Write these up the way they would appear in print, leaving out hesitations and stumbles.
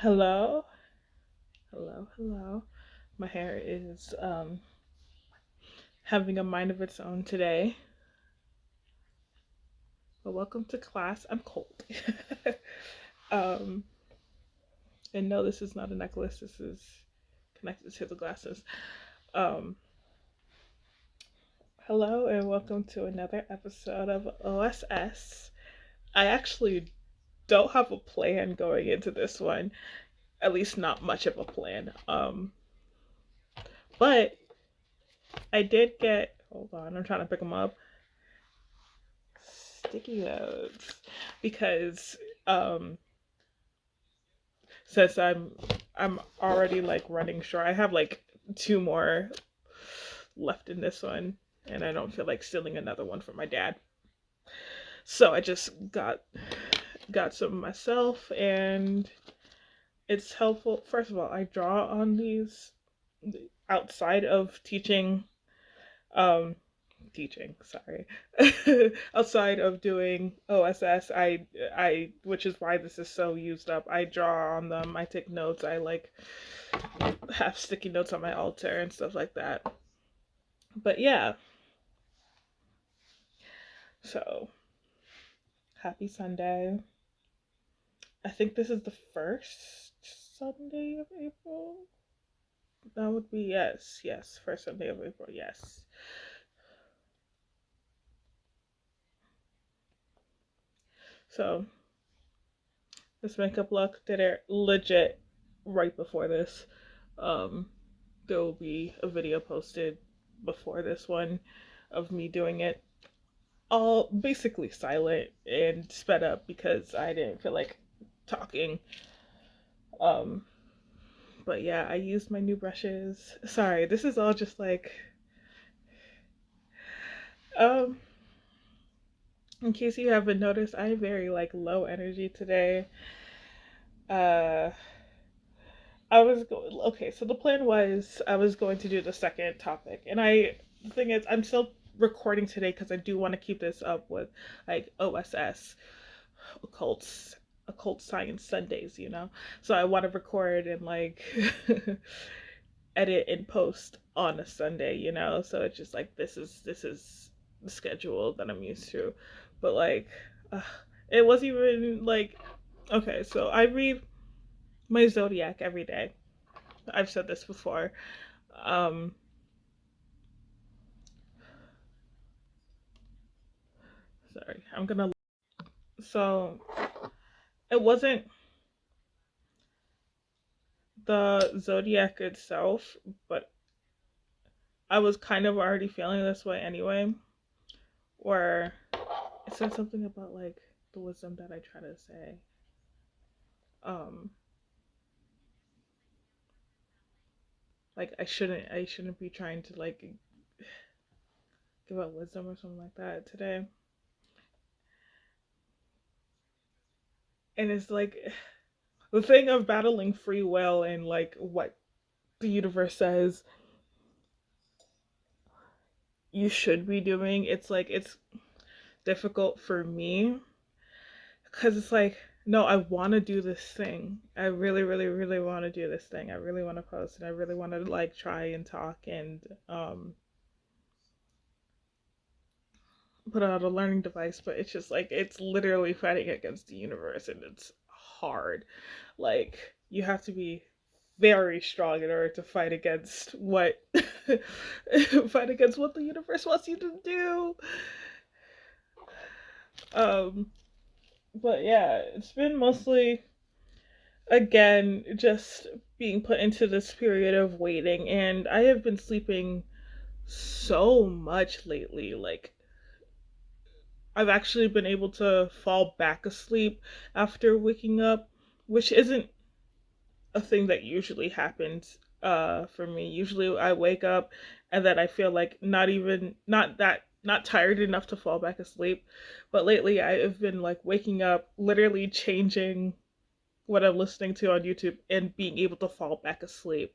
Hello, hello. My hair is having a mind of its own today. But welcome to class. I'm cold. um, and no, this is not a necklace. This is connected to the glasses. Um, Hello and welcome to another episode of OSS. I actually don't have a plan going into this one. At least not much of a plan. But I did get. Hold on, I'm trying to pick them up. Sticky notes because um since I'm already like running short. I have like two more left in this one and I don't feel like stealing another one from my dad. So I just got some myself and it's helpful. First of all, I draw on these outside of um teaching, sorry. Outside of doing OSS, I which is why this is so used up. I draw on them, I take notes, I like have sticky notes on my altar and stuff like that. But yeah, so happy Sunday. I think this is the first Sunday of April. That would be yes, first Sunday of April, yes. So this makeup look did it legit right before this. Um, there will be a video posted before this one of me doing it all basically silent and sped up because I didn't feel like talking. Um, but yeah, I used my new brushes. Sorry, this is all just like um in case you haven't noticed, I'm very like low energy today. Uh okay, so the plan was I was going to do the second topic. And the thing is I'm still recording today because I do want to keep this up with like OSS occults occult science Sundays, you know. So I want to record and like edit and post on a Sunday, you know. So it's just like this is the schedule that I'm used to. But like uh, it wasn't even like okay, so I read my zodiac every day. I've said this before. Um Sorry. I'm going to so it wasn't the zodiac itself, but I was kind of already feeling this way anyway. Or it said something about like the wisdom that I try to say. Um, like I shouldn't be trying to like give out wisdom or something like that today. And it's like the thing of battling free will and like what the universe says you should be doing. It's like it's difficult for me because it's like no, I want to do this thing. I really, really, really want to do this thing. I really want to post and I really want to like try and talk and put out a learning device, but it's just like it's literally fighting against the universe and it's hard. Like you have to be very strong in order to fight against what fight against what the universe wants you to do. Um but yeah, it's been mostly again just being put into this period of waiting and I have been sleeping so much lately. Like I've actually been able to fall back asleep after waking up, which isn't a thing that usually happens for me. Usually I wake up and then I feel like not tired enough to fall back asleep. But lately I have been like waking up, literally changing what I'm listening to on YouTube and being able to fall back asleep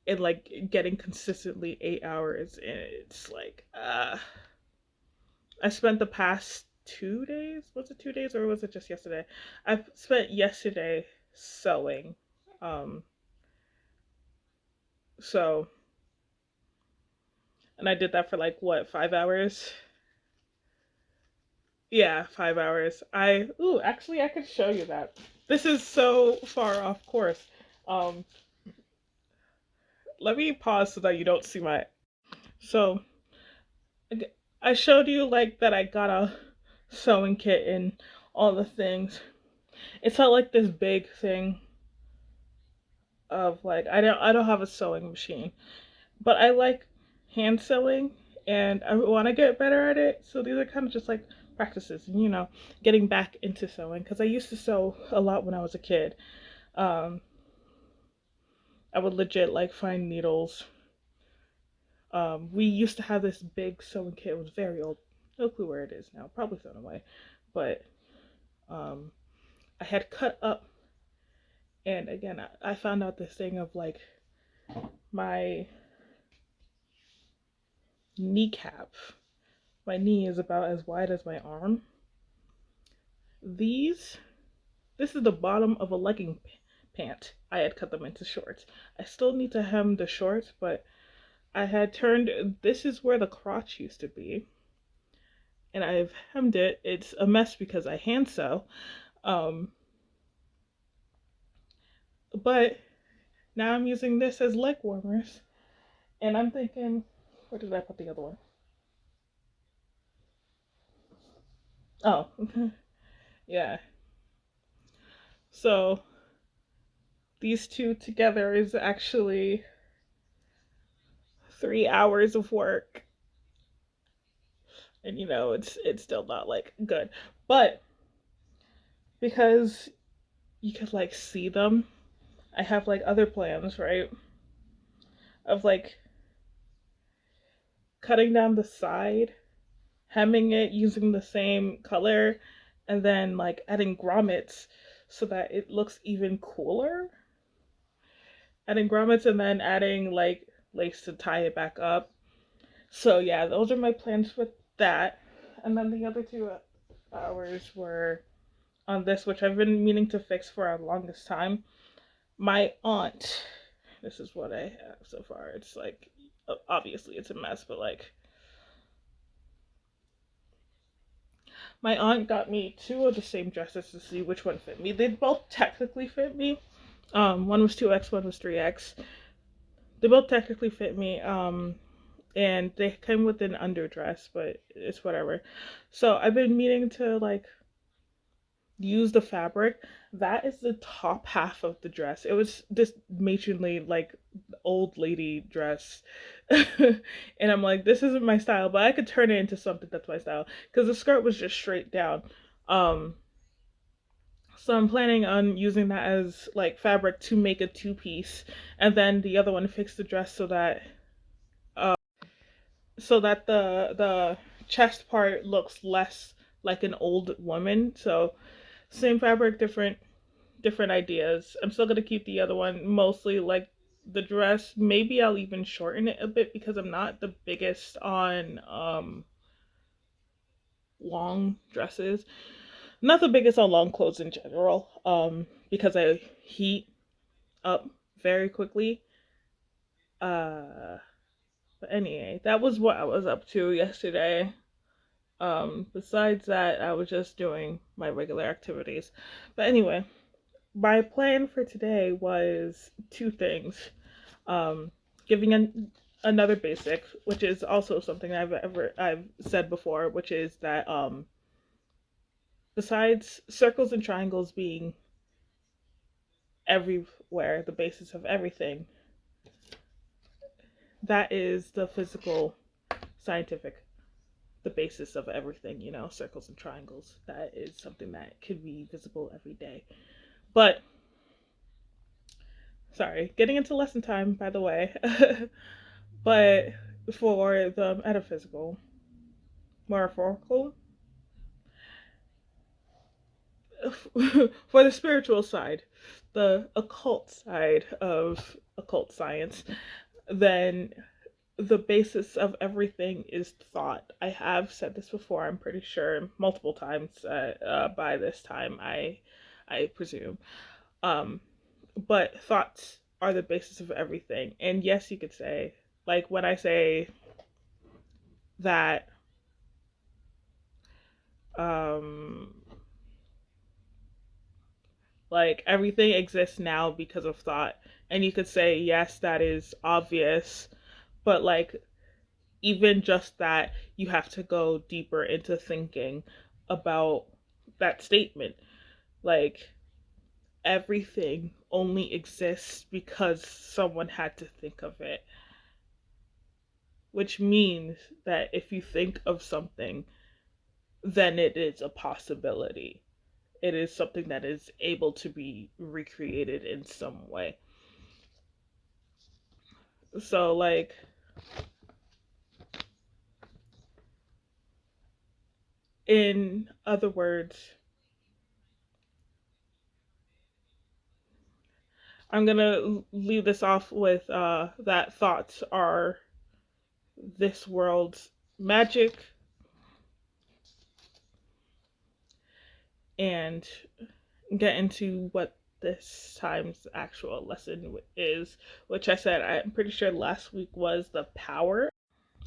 and like getting consistently 8 hours and it's like I spent the past 2 days. Was it 2 days or was it just yesterday? I spent yesterday. sewing. Um, so, and I did that for like what, 5 hours? Yeah, 5 hours. Actually, I could show you that. This is so far off course. Um, Let me pause so that you don't see my. So, I showed you like that I got a sewing kit and all the things. It's not like this big thing of like I don't have a sewing machine, but I like hand sewing and I want to get better at it. So these are kind of just like practices and getting back into sewing because I used to sew a lot when I was a kid. Um, I would legit like find needles. We used to have this big sewing kit. It was very old. No clue where it is now. Probably thrown away. But um, I had cut up, and again, I found out this thing of like my kneecap. My knee is about as wide as my arm. These, this is the bottom of a legging pant. I had cut them into shorts. I still need to hem the shorts, but I had turned, this is where the crotch used to be. And I've hemmed it. It's a mess because I hand sew. Um, but now I'm using this as leg warmers. And I'm thinking, where did I put the other one? Oh, yeah. So these two together is actually 3 hours of work. And it's still not like good. But because you could like see them, I have like other plans, right? Of like cutting down the side, hemming it using the same color, and then like adding grommets so that it looks even cooler. Adding grommets and then adding like lace to tie it back up. So yeah, those are my plans with that. And then the other 2 hours were on this, which I've been meaning to fix for the longest time. My aunt, this is what I have so far. It's like, obviously it's a mess, but like, my aunt got me two of the same dresses to see which one fit me. They both technically fit me. One was 2X, one was 3X. They both technically fit me. And they came with an underdress, but it's whatever. So I've been meaning to like use the fabric. That is the top half of the dress. It was this matronly, like old lady dress. And I'm like, this isn't my style, but I could turn it into something that's my style. Because the skirt was just straight down. Um, so I'm planning on using that as like fabric to make a two-piece, and then the other one fix the dress uh, so that the chest part looks less like an old woman. So same fabric, different ideas. I'm still gonna keep the other one mostly like the dress. Maybe I'll even shorten it a bit because I'm not the biggest on long dresses. Not the biggest on long clothes in general. Because I heat up very quickly. Uh but anyway, that was what I was up to yesterday. Besides that, I was just doing my regular activities. But anyway, my plan for today was two things. Um, Giving another basic, which is also something I've said before, which is that besides circles and triangles being everywhere, the basis of everything, that is the physical, scientific, the basis of everything. Circles and triangles. That is something that could be visible every day. But sorry, getting into lesson time, by the way. But for the metaphysical, metaphorical, for the spiritual side, the occult side of occult science, then the basis of everything is thought. I have said this before, I'm pretty sure, multiple times by this time, I presume. Um, but thoughts are the basis of everything. And yes, you could say, like when I say that, um, like everything exists now because of thought. And you could say, yes, that is obvious, but like even just that, you have to go deeper into thinking about that statement. Like everything only exists because someone had to think of it, which means that if you think of something, then it is a possibility. It is something that is able to be recreated in some way. So, like, in other words, I'm gonna leave this off with that thoughts are this world's magic, and get into what this time's actual lesson is, which I said I'm pretty sure last week was the power.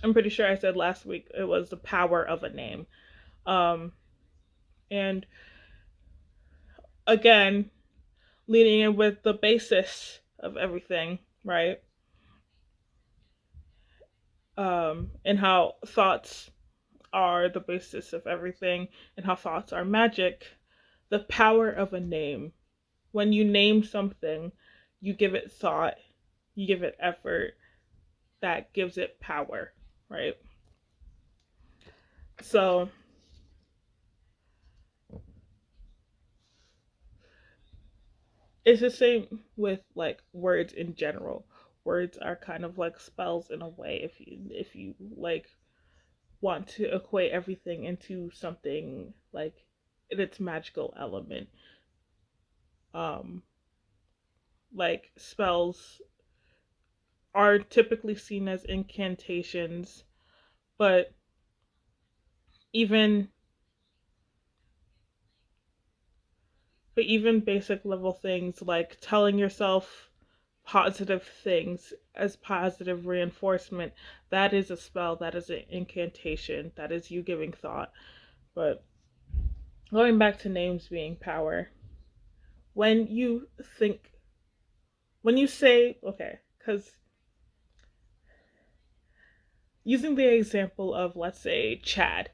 I'm pretty sure I said last week it was the power of a name. Um, and again, leading in with the basis of everything, right? And how thoughts are the basis of everything, and how thoughts are magic. The power of a name. When you name something, you give it thought, you give it effort, that gives it power, right? So it's the same with like words in general. Words are kind of like spells in a way if you like want to equate everything into something like in its magical element. Um like spells are typically seen as incantations, but even even basic level things like telling yourself positive things as positive reinforcement, that is a spell, that is an incantation, that is you giving thought. But going back to names being power, when you think, when you say, okay, because using the example of, let's say, Chad,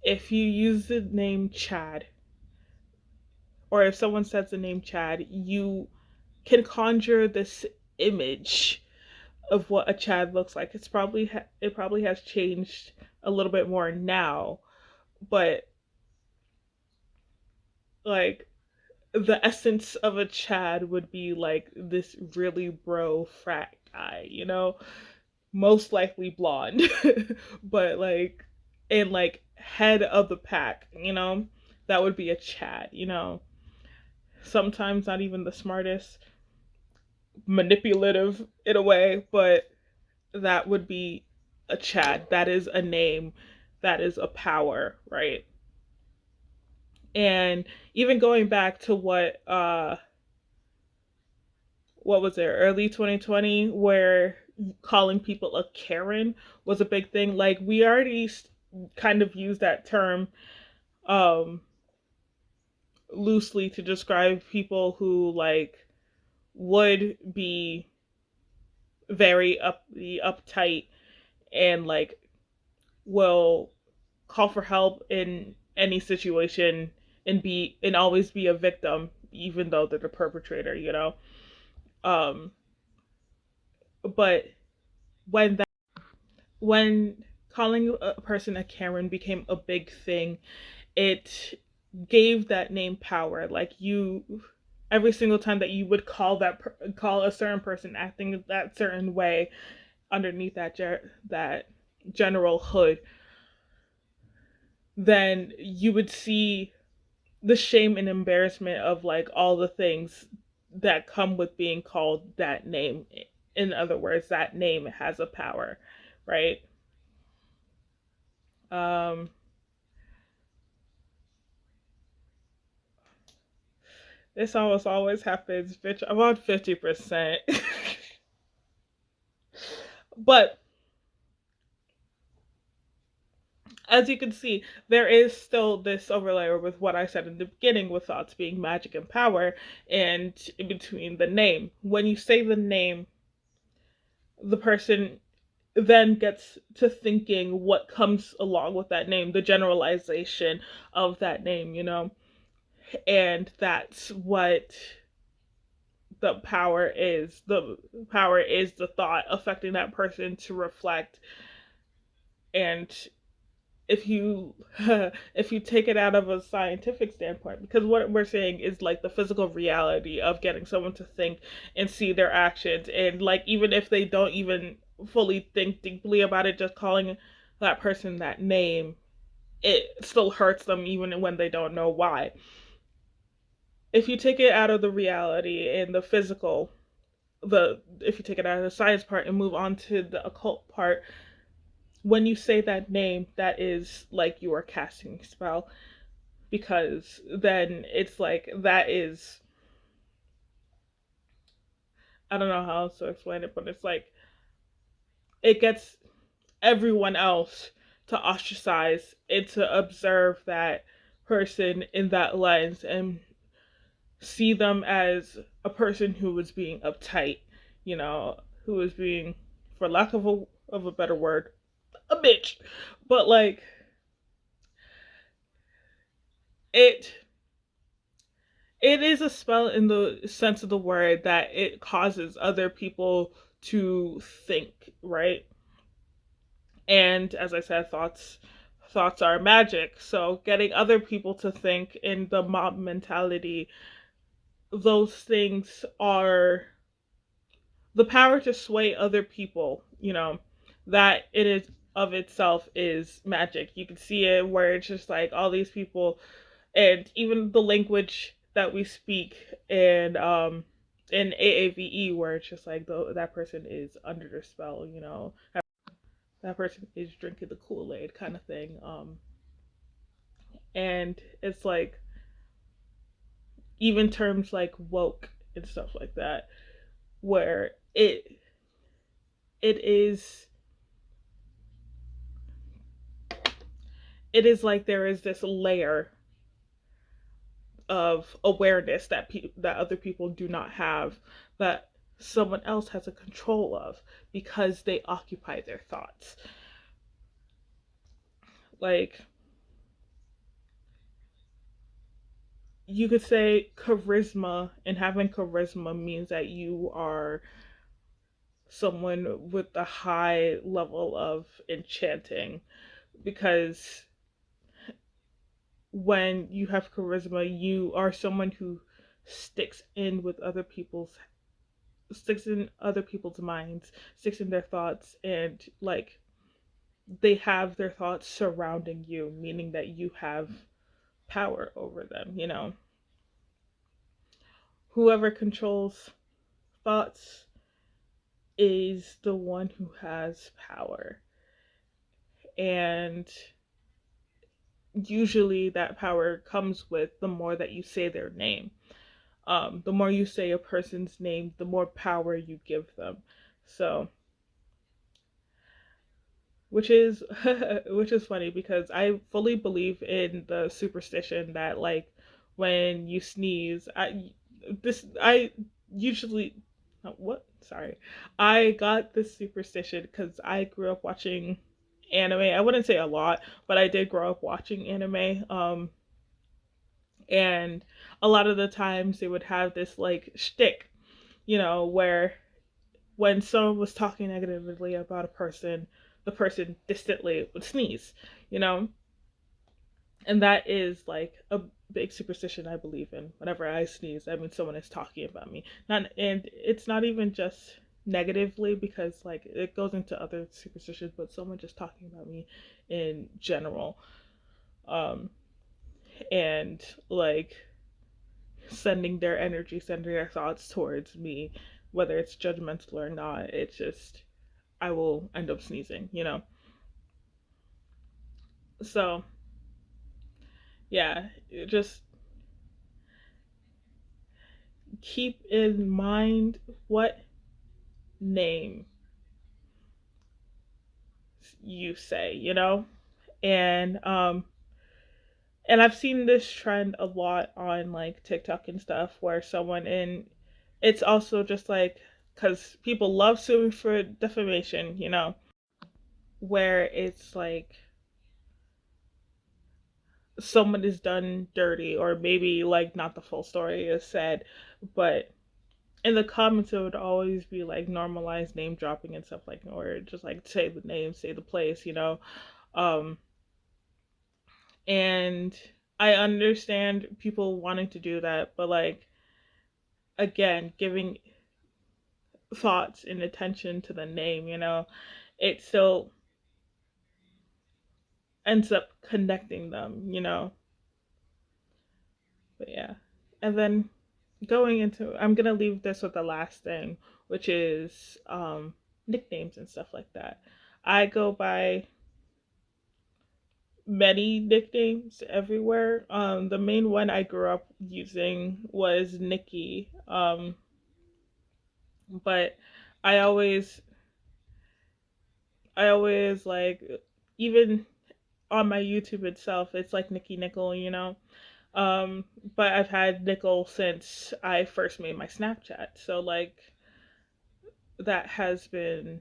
if you use the name Chad, or if someone says the name Chad, you can conjure this image of what a Chad looks like. It probably has changed a little bit more now, but like the essence of a Chad would be like this really bro frat guy, most likely blonde, but like and like head of the pack. That would be a Chad. Sometimes not even the smartest, manipulative in a way, but that would be a Chad. That is a name. That is a power, right? And even going back to what was it, early 2020, where calling people a Karen was a big thing. Like we already kind of used that term um loosely to describe people who like would be uptight and like will call for help in any situation and always be a victim even though they're the perpetrator. um but when that when calling a person a Karen became a big thing, it gave that name power. Like you, every single time that you would call a certain person acting that certain way underneath that general hood, then you would see the shame and embarrassment of like all the things that come with being called that name. In other words, that name has a power, right? Um, This almost always happens, bitch. I'm on 50%. But as you can see, there is still this overlay with what I said in the beginning with thoughts being magic and power, and in between the name. When you say the name, the person then gets to thinking what comes along with that name, the generalization of that name, you know? And that's what the power is. The power is the thought affecting that person to reflect. And if you if you take it out of a scientific standpoint, because what we're saying is like the physical reality of getting someone to think and see their actions, and like even if they don't even fully think deeply about it, just calling that person that name, it still hurts them even when they don't know why. If you take it out of the reality and the physical, the if you take it out of the science part and move on to the occult part, when you say that name, that is like you are casting a spell, because then it's like that is, I don't know how else to explain it, but it's like it gets everyone else to ostracize and to observe that person in that lens and see them as a person who was being uptight, you know, who was being, for lack of a better word, a bitch. But like it it is a spell in the sense of the word that it causes other people to think, right? And as I said, thoughts are magic. So getting other people to think in the mob mentality, those things are the power to sway other people, you know, that it is of itself is magic. You can see it where it's just like all these people, and even the language that we speak in AAVE, where it's just like that person is under the spell, you know, that person is drinking the Kool-Aid kind of thing. And it's like even terms like woke and stuff like that, where it is it is like there is this layer of awareness that that other people do not have, that someone else has a control of because they occupy their thoughts. Like you could say charisma, and having charisma means that you are someone with a high level of enchanting, because when you have charisma, you are someone who sticks in with other people's sticks in other people's minds, sticks in their thoughts, and like they have their thoughts surrounding you, meaning that you have power over them, you know. Whoever controls thoughts is the one who has power. And usually that power comes with the more that you say their name. The more you say a person's name, the more power you give them. So, which is which is funny because I fully believe in the superstition that like when you sneeze, I usually what sorry, I got this superstition because I grew up watching anime. I wouldn't say a lot, but I did grow up watching anime. And a lot of the times they would have this like shtick, you know, where when someone was talking negatively about a person, the person distantly would sneeze, you know? And that is like a big superstition I believe in. Whenever I sneeze, I mean someone is talking about me. Not and it's not even just negatively, because like it goes into other superstitions, but someone just talking about me in general. Um and like sending their energy, sending their thoughts towards me, whether it's judgmental or not, it's just I will end up sneezing, you know? So, yeah, just keep in mind what name you say, you know? And and I've seen this trend a lot on like TikTok and stuff where someone in it's also just like cuz people love suing for defamation, you know, where it's like someone is done dirty or maybe like not the full story is said, but in the comments it would always be like normalized name dropping and stuff like or just like say the name, say the place, you know. Um and I understand people wanting to do that, but like again, giving thoughts and attention to the name, you know, it still ends up connecting them, you know. But yeah. And then going into I'm gonna leave this with the last thing, which is nicknames and stuff like that. I go by many nicknames everywhere. The main one I grew up using was Nikki. But I always I always like even on my YouTube itself, it's like Nikki Nickel, you know. Um, but I've had Nickel since I first made my Snapchat. So like that has been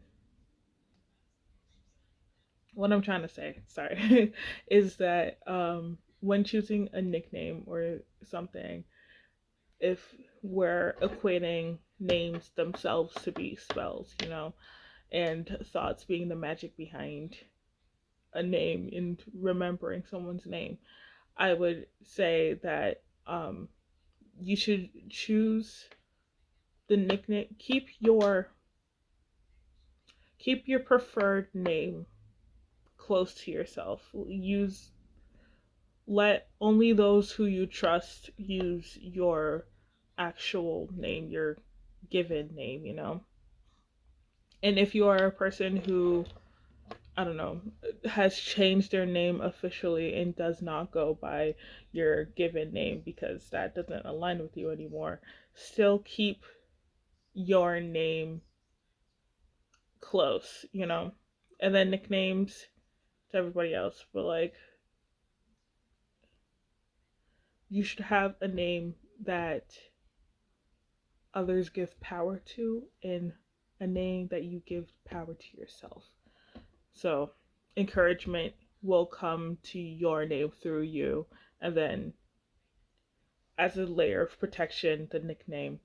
what I'm trying to say, sorry, is that when choosing a nickname or something, if we're equating names themselves to be spells, you know, and thoughts being the magic behind a name and remembering someone's name, I would say that you should choose the nickname. Keep your preferred name close to yourself. Use let only those who you trust use your actual name, your given name, you know. And if you are a person who I don't know, has changed their name officially and does not go by your given name because that doesn't align with you anymore, still keep your name close, you know? And then nicknames to everybody else, but like, you should have a name that others give power to and a name that you give power to yourself. So, encouragement will come to your name through you, and then as a layer of protection, the nickname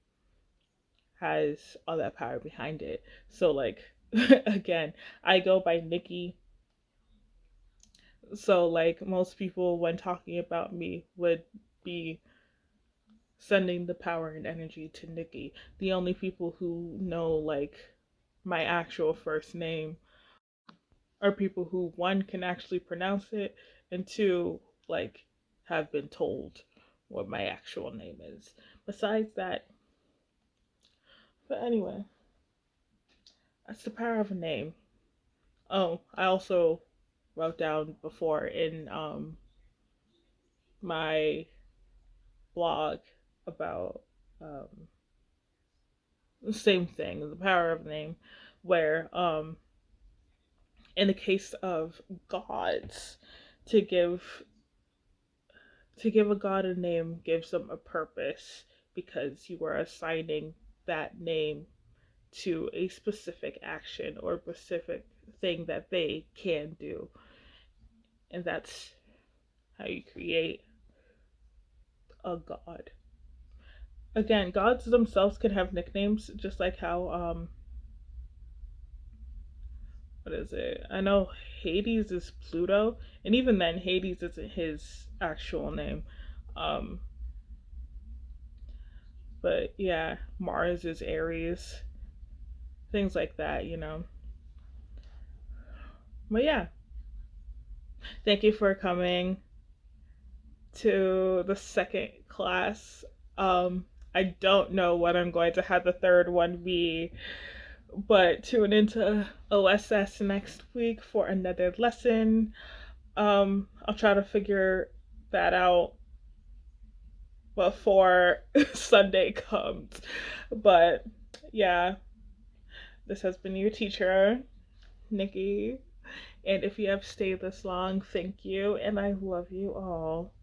has all that power behind it. So, like, again, I go by Nikki. So, like, most people, when talking about me, would be sending the power and energy to Nikki. The only people who know, like, my actual first name are people who, one, can actually pronounce it, and two, like, have been told what my actual name is. Besides that, but anyway, that's the power of a name. Oh, I also wrote down before in my blog about the same thing, the power of a name, where in the case of gods, to give to give a god a name gives them a purpose because you are assigning that name to a specific action or specific thing that they can do, and that's how you create a god. Again, gods themselves can have nicknames, just like how what is it? I know Hades is Pluto, and even then, Hades isn't his actual name. Um, but yeah, Mars is Aries, things like that, you know. But yeah, thank you for coming to the second class. I don't know what I'm going to have the third one be, but tune into OSS next week for another lesson. I'll try to figure that out before Sunday comes. But yeah, this has been your teacher, Nikki. And if you have stayed this long, thank you. And I love you all.